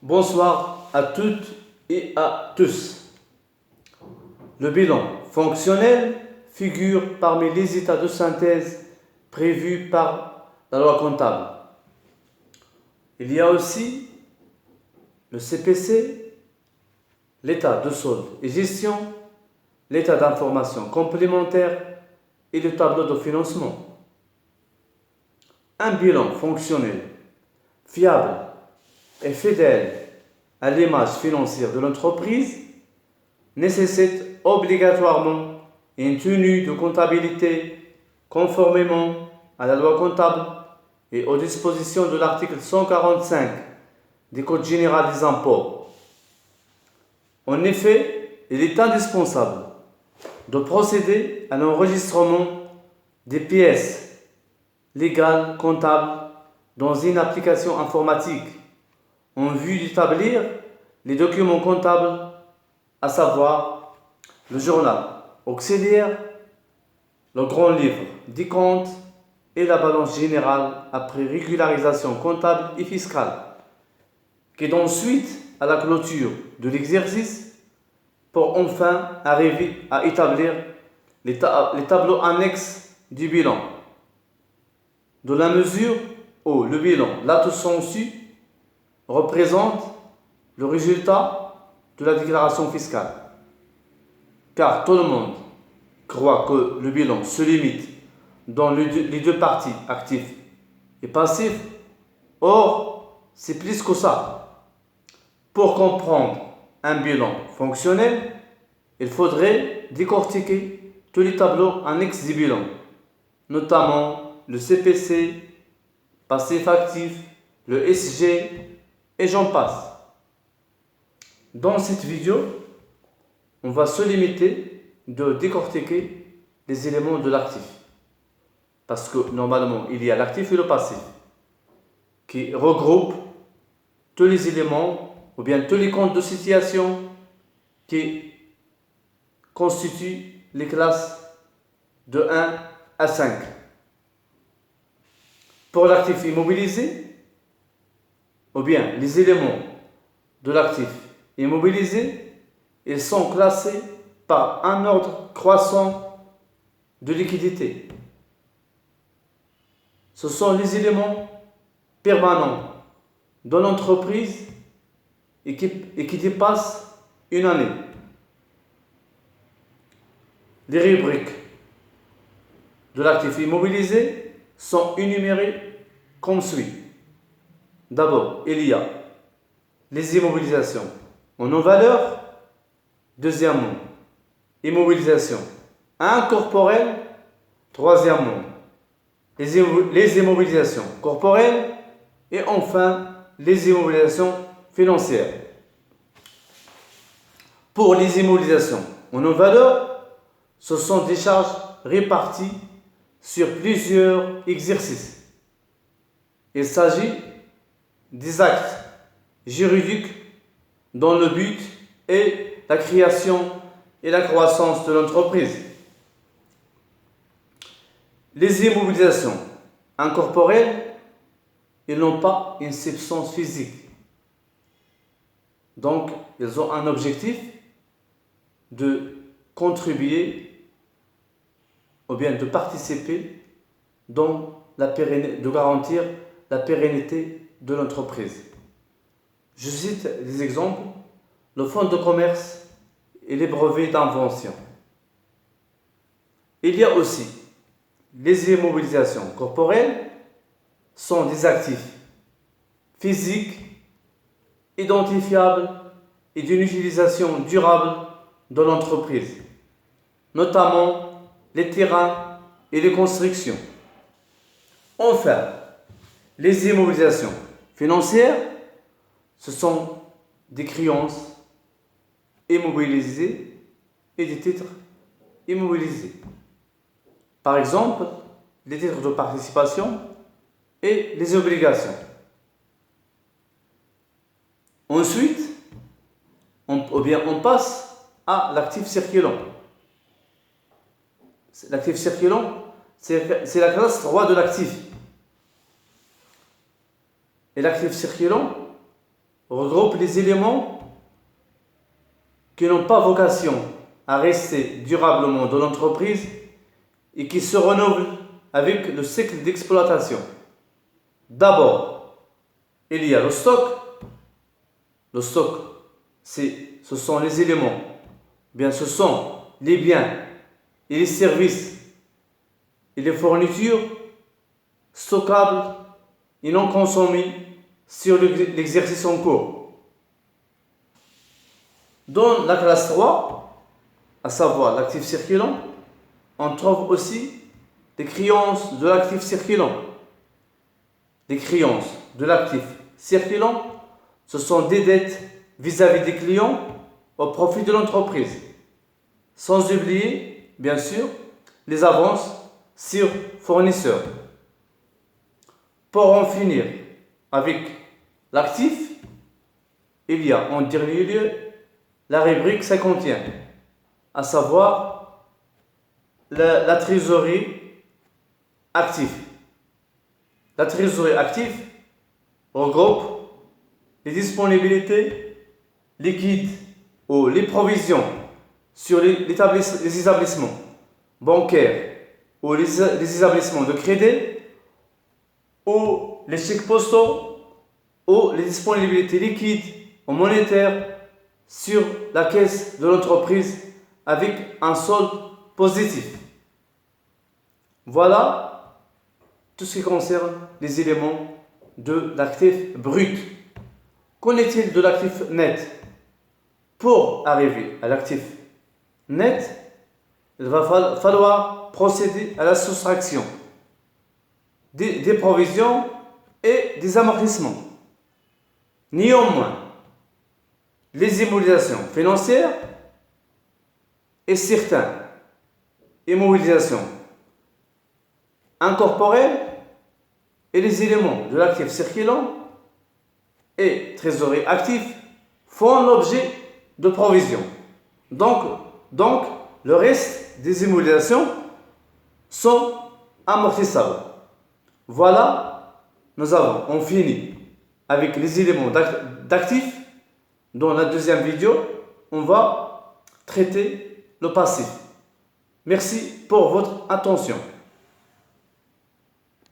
Bonsoir à toutes et à tous. Le bilan fonctionnel figure parmi les états de synthèse prévus par la loi comptable. Il y a aussi le CPC, l'état de solde et gestion, l'état d'information complémentaire et le tableau de financement. Un bilan fonctionnel, fiable et fidèle à l'image financière de l'entreprise nécessite obligatoirement une tenue de comptabilité conformément à la loi comptable et aux dispositions de l'article 145 du Code général des impôts. En effet, il est indispensable de procéder à l'enregistrement des pièces légales comptables dans une application informatique en vue d'établir les documents comptables, à savoir le journal auxiliaire, le grand livre des comptes et la balance générale après régularisation comptable et fiscale, qui donne suite à la clôture de l'exercice pour enfin arriver à établir les tableaux annexes du bilan, dans la mesure où le bilan, là tout sensu, représente le résultat de la déclaration fiscale. Car tout le monde croit que le bilan se limite dans les deux parties, actifs et passifs. Or, c'est plus que ça. Pour comprendre un bilan fonctionnel, il faudrait décortiquer tous les tableaux annexes du bilan, notamment le CPC, passif actif, le SG, et j'en passe. Dans cette vidéo, on va se limiter de décortiquer les éléments de l'actif. Parce que normalement, il y a l'actif et le passif qui regroupent tous les éléments ou bien tous les comptes de situation qui constituent les classes de 1 à 5. Pour l'actif immobilisé, ou bien les éléments de l'actif immobilisé, ils sont classés par un ordre croissant de liquidité. Ce sont les éléments permanents de l'entreprise et qui dépassent une année. Les rubriques de l'actif immobilisé sont énumérées comme suit. D'abord, il y a les immobilisations en non-valeur. Deuxièmement, immobilisation incorporelle. Troisièmement, les immobilisations corporelles. Et enfin, les immobilisations financières. Pour les immobilisations en non-valeur, ce sont des charges réparties sur plusieurs exercices. Il s'agit des actes juridiques dont le but est la création et la croissance de l'entreprise. Les immobilisations incorporelles, ils n'ont pas une substance physique. Donc, ils ont un objectif de contribuer ou bien de participer de garantir la pérennité de l'entreprise. Je cite des exemples: le fonds de commerce et les brevets d'invention. Il y a aussi les immobilisations corporelles, sont des actifs physiques, identifiables et d'une utilisation durable de l'entreprise, notamment les terrains et les constructions. Enfin, les immobilisations financières, ce sont des créances immobilisées et des titres immobilisés. Par exemple, les titres de participation et les obligations. Ensuite, on passe à l'actif circulant. L'actif circulant, c'est la classe 3 de l'actif. Et l'actif circulant regroupe les éléments qui n'ont pas vocation à rester durablement dans l'entreprise et qui se renouvellent avec le cycle d'exploitation. D'abord, il y a le stock. Le stock, ce sont les éléments, bien ce sont les biens et les services et les fournitures stockables et non consommés sur l'exercice en cours. Dans la classe 3, à savoir l'actif circulant, on trouve aussi des créances de l'actif circulant. Les créances de l'actif circulant, ce sont des dettes vis-à-vis des clients au profit de l'entreprise. Sans oublier, bien sûr, les avances sur fournisseurs. Pour en finir avec l'actif, il y a en dernier lieu la rubrique 51, à savoir la trésorerie active. La trésorerie active regroupe les disponibilités liquides ou les provisions sur les établissements bancaires ou les établissements de crédit ou les chèques postaux ou les disponibilités liquides ou monétaires sur la caisse de l'entreprise avec un solde positif. Voilà tout ce qui concerne les éléments de l'actif brut. Qu'en est-il de l'actif net? Pour arriver à l'actif net, il va falloir procéder à la soustraction des provisions et des amortissements. Néanmoins, les immobilisations financières et certaines immobilisations incorporelles et les éléments de l'actif circulant et trésorerie active font l'objet de provisions. Donc, le reste des immobilisations sont amortissables. Voilà, on fini avec les éléments d'actifs. Dans la deuxième vidéo, on va traiter le passif. Merci pour votre attention.